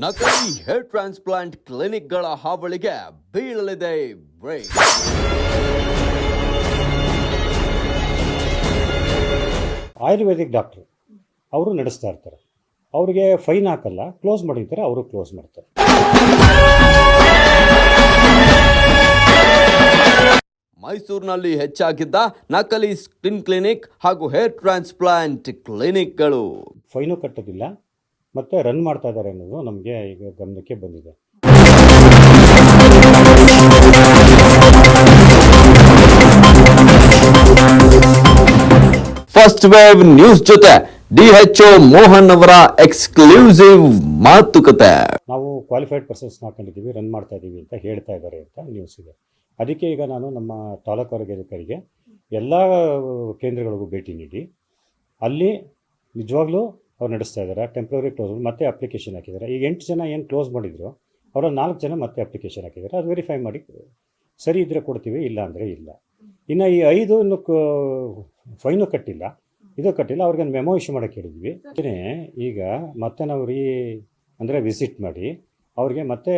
ನಕಲಿ hair transplant ಕ್ಲಿನಿಕ್ಗಳ ಹಾವಳಿಗೆ ಬೀಳಲಿದೆ break. Ayurvedic doctor ಅವರು ನಡೆಸ್ತಾ ಇರ್ತಾರೆ. ಅವರಿಗೆ ಫೈನ್ ಹಾಕಲ್ಲ, ಕ್ಲೋಸ್ ಮಾಡಿರ್ತಾರೆ, ಅವರು ಕ್ಲೋಸ್ ಮಾಡ್ತಾರೆ. ಮೈಸೂರಿನಲ್ಲಿ ಹೆಚ್ಚಾಗಿದ್ದ ನಕಲಿ ಸ್ಕಿನ್ ಕ್ಲಿನಿಕ್ ಹಾಗೂ ಹೇರ್ ಟ್ರಾನ್ಸ್ಪ್ಲಾಂಟ್ ಕ್ಲಿನಿಕ್ಗಳು ಫೈನು ಕಟ್ಟೋದಿಲ್ಲ ಮತ್ತೆ ರನ್ ಮಾಡ್ತಾ ಇದ್ದಾರೆ ಅನ್ನೋದು ನಮಗೆ ಈಗ ಗಮನಕ್ಕೆ ಬಂದಿದೆ. ಫಸ್ಟ್ ವೇವ್ ನ್ಯೂಸ್ ಜೊತೆ DHO ಮೋಹನ್ ಅವರ ಎಕ್ಸ್ಕ್ಲೂಸಿವ್ ಮಾತುಕತೆ. ನಾವು ಕ್ವಾಲಿಫೈಡ್ ಪರ್ಸನ್ಸ್ ಹಾಕೊಂಡಿದ್ದೀವಿ, ರನ್ ಮಾಡ್ತಾ ಇದ್ದೀವಿ ಅಂತ ಹೇಳ್ತಾ ಇದ್ದಾರೆ ಅಂತ ನ್ಯೂಸ್ ಇದೆ. ಅದಕ್ಕೆ ಈಗ ನಾನು ನಮ್ಮ ತಾಲೂಕು ಆರೋಗ್ಯಾಧಿಕಾರಿಗೆ ಎಲ್ಲ ಕೇಂದ್ರಗಳಿಗೂ ಭೇಟಿ ನೀಡಿ ಅಲ್ಲಿ ನಿಜವಾಗ್ಲೂ ಅವ್ರು ನಡೆಸ್ತಾ ಇದ್ದಾರೆ. ಟೆಂಪ್ರರಿ ಕ್ಲೋಸ್ ಮತ್ತೆ ಅಪ್ಲಿಕೇಶನ್ ಹಾಕಿದ್ದಾರೆ. ಈಗ 8 ಜನ ಏನು ಕ್ಲೋಸ್ ಮಾಡಿದ್ರು ಅವರ 4 ಜನ ಮತ್ತೆ ಅಪ್ಲಿಕೇಶನ್ ಹಾಕಿದ್ದಾರೆ. ಅದು ವೆರಿಫೈ ಮಾಡಿ ಸರಿ ಇದ್ದರೆ ಕೊಡ್ತೀವಿ, ಇಲ್ಲ ಅಂದರೆ ಇಲ್ಲ. ಇನ್ನು ಈ 5 ಫೈನು ಕಟ್ಟಿಲ್ಲ, ಇದು ಕಟ್ಟಿಲ್ಲ, ಅವ್ರಿಗೆ ಮೆಮೊ ಇಶ್ಯೂ ಮಾಡೋಕ್ಕೆ ಹೇಳಿದ್ವಿ. ಈಗ ಮತ್ತೆ ನಾವು ವಿಸಿಟ್ ಮಾಡಿ ಅವ್ರಿಗೆ ಮತ್ತೆ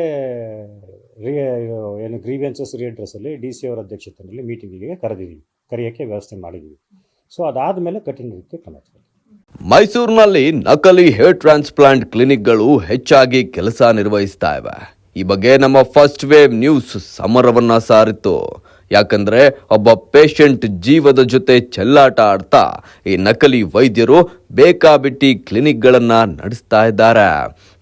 ಏನು ಗ್ರೀವಿಯನ್ಸಸ್ ರಿಅಡ್ರೆಸ್ಸಲ್ಲಿ DC ಅವರ ಅಧ್ಯಕ್ಷತೆಯಲ್ಲಿ ಮೀಟಿಂಗಿಗೆ ಕರೆಯೋಕ್ಕೆ ವ್ಯವಸ್ಥೆ ಮಾಡಿದ್ದೀವಿ. ಸೊ ಅದಾದಮೇಲೆ ಕಠಿಣ ರೀತಿ ಕ್ರಮ. ಮೈಸೂರಿನಲ್ಲಿ ನಕಲಿ ಹೇರ್ ಟ್ರಾನ್ಸ್ಪ್ಲಾಂಟ್ ಕ್ಲಿನಿಕ್ಗಳು ಹೆಚ್ಚಾಗಿ ಕೆಲಸ ನಿರ್ವಹಿಸ್ತಾ ಇವೆ. ಈ ಬಗ್ಗೆ ನಮ್ಮ ಫಸ್ಟ್ ವೇವ್ ನ್ಯೂಸ್ ಸಮರವನ್ನ ಸಾರಿತ್ತು. ಯಾಕಂದ್ರೆ ಒಬ್ಬ ಪೇಷಂಟ್ ಜೀವದ ಜೊತೆ ಚೆಲ್ಲಾಟ ಆಡ್ತಾ ಈ ನಕಲಿ ವೈದ್ಯರು ಬೇಕಾಬಿಟ್ಟಿ ಕ್ಲಿನಿಕ್ಗಳನ್ನ ನಡೆಸ್ತಾ ಇದ್ದಾರೆ.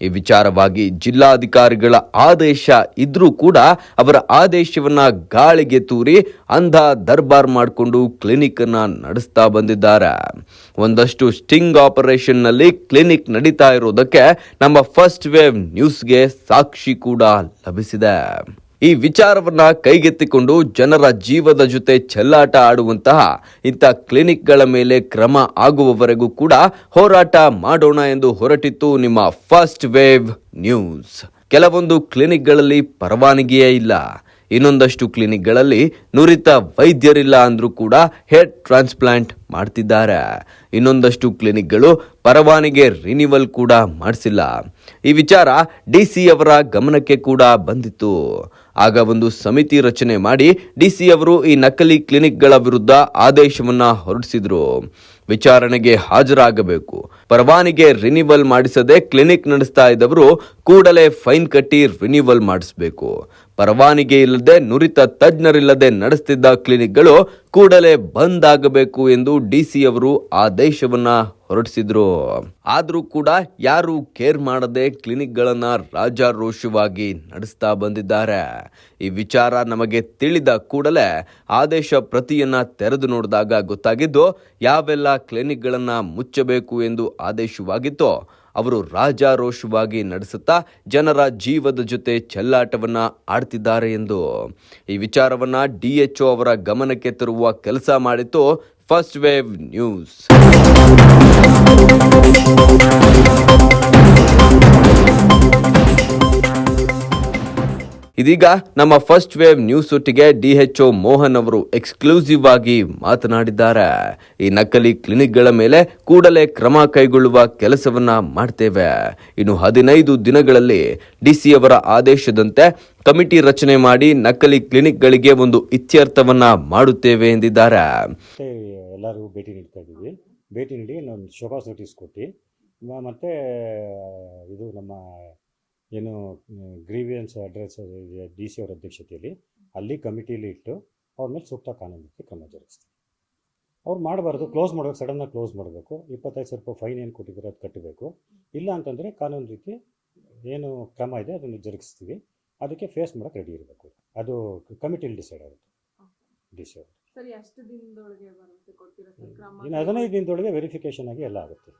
ಈ ವಿಚಾರವಾಗಿ ಜಿಲ್ಲಾಧಿಕಾರಿಗಳ ಆದೇಶ ಇದ್ರೂ ಕೂಡ ಅವರ ಆದೇಶವನ್ನ ಗಾಳಿಗೆ ತೂರಿ ಅಂಧ ದರ್ಬಾರ್ ಮಾಡಿಕೊಂಡು ಕ್ಲಿನಿಕ್ ಅನ್ನ ನಡೆಸ್ತಾ ಬಂದಿದ್ದಾರೆ. ಒಂದಷ್ಟು ಸ್ಟಿಂಗ್ ಆಪರೇಷನ್ ನಲ್ಲಿ ಕ್ಲಿನಿಕ್ ನಡೀತಾ ಇರೋದಕ್ಕೆ ನಮ್ಮ ಫಸ್ಟ್ ವೇವ್ ನ್ಯೂಸ್ಗೆ ಸಾಕ್ಷಿ ಕೂಡ ಲಭಿಸಿದೆ. ಈ ವಿಚಾರವನ್ನ ಕೈಗೆತ್ತಿಕೊಂಡು ಜನರ ಜೀವದ ಜೊತೆ ಚೆಲ್ಲಾಟ ಆಡುವಂತಹ ಇಂಥ ಕ್ಲಿನಿಕ್ಗಳ ಮೇಲೆ ಕ್ರಮ ಆಗುವವರೆಗೂ ಕೂಡ ಹೋರಾಟ ಮಾಡೋಣ ಎಂದು ಹೊರಟಿತ್ತು ನಿಮ್ಮ ಫಸ್ಟ್ ವೇವ್ ನ್ಯೂಸ್. ಕೆಲವೊಂದು ಕ್ಲಿನಿಕ್ಗಳಲ್ಲಿ ಪರವಾನಗಿಯೇ ಇಲ್ಲ, ಇನ್ನೊಂದಷ್ಟು ಕ್ಲಿನಿಕ್ಗಳಲ್ಲಿ ನುರಿತ ವೈದ್ಯರಿಲ್ಲ ಅಂದ್ರೂ ಕೂಡ ಹೇರ್ ಟ್ರಾನ್ಸ್ಪ್ಲಾಂಟ್ ಮಾಡ್ತಿದ್ದಾರೆ. ಇನ್ನೊಂದಷ್ಟು ಕ್ಲಿನಿಕ್ಗಳು ಪರವಾನಗಿ ರಿನಿವಲ್ ಕೂಡ ಮಾಡಿಸಿಲ್ಲ. ಈ ವಿಚಾರ DC ಅವರ ಗಮನಕ್ಕೆ ಕೂಡ ಬಂದಿತ್ತು. ಆಗ ಒಂದು ಸಮಿತಿ ರಚನೆ ಮಾಡಿ DC ಅವರು ಈ ನಕಲಿ ಕ್ಲಿನಿಕ್ಗಳ ವಿರುದ್ಧ ಆದೇಶವನ್ನ ಹೊರಡಿಸಿದ್ರು. ವಿಚಾರಣೆಗೆ ಹಾಜರಾಗಬೇಕು, ಪರವಾನಗಿ ರಿನಿವಲ್ ಮಾಡಿಸದೆ ಕ್ಲಿನಿಕ್ ನಡೆಸ್ತಾ ಇದ್ದವರು ಕೂಡಲೇ ಫೈನ್ ಕಟ್ಟಿ ರಿನಿವಲ್ ಮಾಡಿಸಬೇಕು. ಪರವಾನಗಿ ಇಲ್ಲದೆ ನುರಿತ ತಜ್ಞರಿಲ್ಲದೆ ನಡೆಸ್ತಿದ್ದ ಕ್ಲಿನಿಕ್ಗಳು ಕೂಡಲೇ ಬಂದ್ ಆಗಬೇಕು ಎಂದು DC ಅವರು ಆದೇಶವನ್ನ ಹೊರಡಿಸಿದ್ರು. ಆದ್ರೂ ಕೂಡ ಯಾರು ಕೇರ್ ಮಾಡದೆ ಕ್ಲಿನಿಕ್ಗಳನ್ನ ರಾಜಾರೋಷವಾಗಿ ನಡೆಸ್ತಾ ಬಂದಿದ್ದಾರೆ. ಈ ವಿಚಾರ ನಮಗೆ ತಿಳಿದ ಕೂಡಲೇ ಆದೇಶ ಪ್ರತಿಯನ್ನ ತೆರೆದು ನೋಡಿದಾಗ ಗೊತ್ತಾಗಿದ್ದು ಯಾವೆಲ್ಲ ಕ್ಲಿನಿಕ್ಗಳನ್ನ ಮುಚ್ಚಬೇಕು ಎಂದು ಆದೇಶವಾಗಿತ್ತೋ ಅವರು ರಾಜಾರೋಷವಾಗಿ ನಡೆಸುತ್ತಾ ಜನರ ಜೀವದ ಜೊತೆ ಚೆಲ್ಲಾಟವನ್ನ ಆಡ್ತಿದ್ದಾರೆ ಎಂದು. ಈ ವಿಚಾರವನ್ನ DHO ಅವರ ಗಮನಕ್ಕೆ ತರುವ ಕೆಲಸ ಮಾಡಿತ್ತು ಫಸ್ಟ್ ವೇವ್ ನ್ಯೂಸ್. ಇದೀಗ ನಮ್ಮ ಫಸ್ಟ್ ವೇವ್ ನ್ಯೂಸ್ ಒಟ್ಟಿಗೆ DHO ಮೋಹನ್ ಅವರು ಎಕ್ಸ್ಕ್ಲೂಸಿವ್ ಆಗಿ ಮಾತನಾಡಿದ್ದಾರೆ. ಈ ನಕಲಿ ಕ್ಲಿನಿಕ್ಗಳ ಮೇಲೆ ಕೂಡಲೇ ಕ್ರಮ ಕೈಗೊಳ್ಳುವ ಕೆಲಸವನ್ನ ಮಾಡ್ತೇವೆ. ಇನ್ನು 15 ದಿನಗಳಲ್ಲಿ DC ಅವರ ಆದೇಶದಂತೆ ಕಮಿಟಿ ರಚನೆ ಮಾಡಿ ನಕಲಿ ಕ್ಲಿನಿಕ್ಗಳಿಗೆ ಒಂದು ಇತ್ಯರ್ಥವನ್ನ ಮಾಡುತ್ತೇವೆ ಎಂದಿದ್ದಾರೆ. ಎಲ್ಲರಿಗೂ ಭೇಟಿ ನೀಡ್ತಾ ಇದ್ದೀವಿ. ಭೇಟಿ ನೀಡಿ ನಾನು ಶೋಕಾಸ್ ನೋಟಿಸ್ ಕೊಟ್ಟು ಮತ್ತೆ ಇದು ನಮ್ಮ ಏನು ಗ್ರೀವಿಯನ್ಸ್ ಅಡ್ರೆಸ್ DC ಅವರ ಅಧ್ಯಕ್ಷತೆಯಲ್ಲಿ ಅಲ್ಲಿ ಕಮಿಟಿಯಲ್ಲಿ ಇಟ್ಟು ಅವ್ರ ಮೇಲೆ ಸೂಕ್ತ ಕಾನೂನು ರೀತಿ ಕ್ರಮ ಜರುಗಿಸ್ತೀವಿ. ಅವ್ರು ಮಾಡಬಾರ್ದು, ಕ್ಲೋಸ್ ಮಾಡಬೇಕು, ಸಡನ್ನಾಗಿ ಕ್ಲೋಸ್ ಮಾಡಬೇಕು. 25,000 ರೂಪಾಯಿ ಫೈನ್ ಏನು ಕೊಟ್ಟಿದ್ದಾರೆ ಅದು ಕಟ್ಟಬೇಕು. ಇಲ್ಲ ಅಂತಂದರೆ ಕಾನೂನು ರೀತಿ ಏನು ಕ್ರಮ ಇದೆ ಅದನ್ನು ಜರುಗಿಸ್ತೀವಿ. ಅದಕ್ಕೆ ಫೇಸ್ ಮಾಡೋಕ್ಕೆ ರೆಡಿ ಇರಬೇಕು. ಅದು ಕಮಿಟಿಯಲ್ಲಿ ಡಿಸೈಡ್ ಆಗುತ್ತೆ. DC ಅವರು ಇನ್ನು 15 ದಿನದೊಳಗೆ ವೆರಿಫಿಕೇಷನ್ ಆಗಿ ಎಲ್ಲ ಆಗುತ್ತೆ.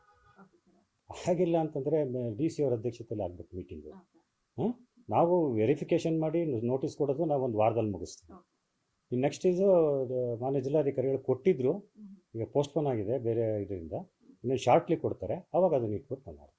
ಆಗಿಲ್ಲ ಅಂತಂದರೆ DC ಅವರ ಅಧ್ಯಕ್ಷತೆಯಲ್ಲಿ ಆಗಬೇಕು ಮೀಟಿಂಗು. ನಾವು ವೆರಿಫಿಕೇಷನ್ ಮಾಡಿ ನೋಟಿಸ್ ಕೊಡೋದು ನಾವು ಒಂದು ವಾರದಲ್ಲಿ ಮುಗಿಸ್ತೀವಿ. ಇನ್ನು ನೆಕ್ಸ್ಟ್ ಇದು ಮಾನ್ಯ ಜಿಲ್ಲಾಧಿಕಾರಿಗಳು ಕೊಟ್ಟಿದ್ರು, ಈಗ ಪೋಸ್ಟ್ಪೋನ್ ಆಗಿದೆ ಬೇರೆ ಇದರಿಂದ, ಇನ್ನು ಶಾರ್ಟ್ಲಿ ಕೊಡ್ತಾರೆ, ಅವಾಗ ಅದನ್ನು ಇಟ್ಬಿಟ್ಟು ನಾವು